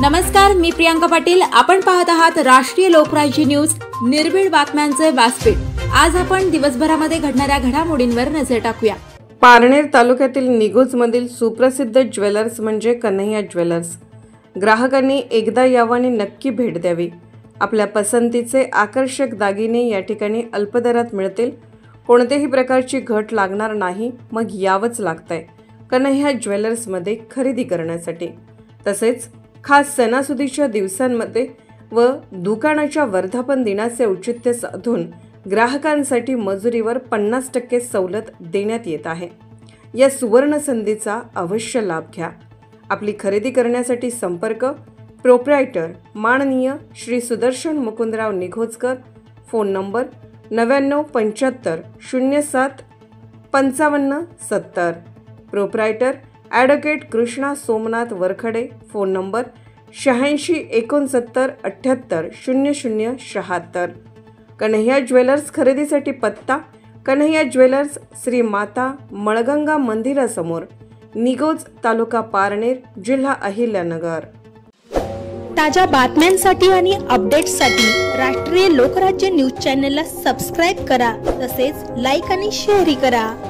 नमस्कार, मी प्रियांका पाटील। आपण पाहत आहात राष्ट्रीय लोकराज्य न्यूज, निर्भीड बातम्यांचे व्यासपीठ। आज आपण दिवसभरामध्ये घडणाऱ्या घडामोडींवर नजर टाकूया। पारनेर तालुक्यातील निगोजमधील सुप्रसिद्ध ज्वेलर्स म्हणजे कन्हैया ज्वेलर्स। ग्राहकांनी एकदा यावं आणि नक्की भेट द्यावी। आपल्या पसंतीचे आकर्षक दागिने या ठिकाणी अल्प दरात मिळतील। कोणत्याही प्रकारची घट लागणार नाही, मग यावंच लागतंय कन्हैया ज्वेलर्समध्ये खरेदी करण्यासाठी। तसेच खास सणासुदीच्या दिवसांमध्ये व दुकानाच्या वर्धापन दिनाचे औचित्य साधून ग्राहकांसाठी मजुरीवर 50% सवलत देण्यात येत आहे। या सुवर्ण संधीचा अवश्य लाभ घ्या। आपली खरेदी करण्यासाठी संपर्क प्रोप्रायटर माननीय Shri Sudarshan Mukundrao Nighojkar, phone number 9975 07 55 70। Proprietor advocate Krishna Somnath Varkhade, phone number 86 69 78 00 76। Kanhaiya jewellers खरेदीसाठी पत्ता कन्हैया ज्वेलर्स, श्री माता मळगंगा मंदिरासमोर, निगोज, तालुका पारनेर, जिल्हा अहिल्यानगर। ताज्या बातम्यांसाठी आणि अपडेट्ससाठी राष्ट्रीय लोकराज्य न्यूज चॅनलला सबस्क्राइब करा, तसेच लाईक आणि शेअर करा।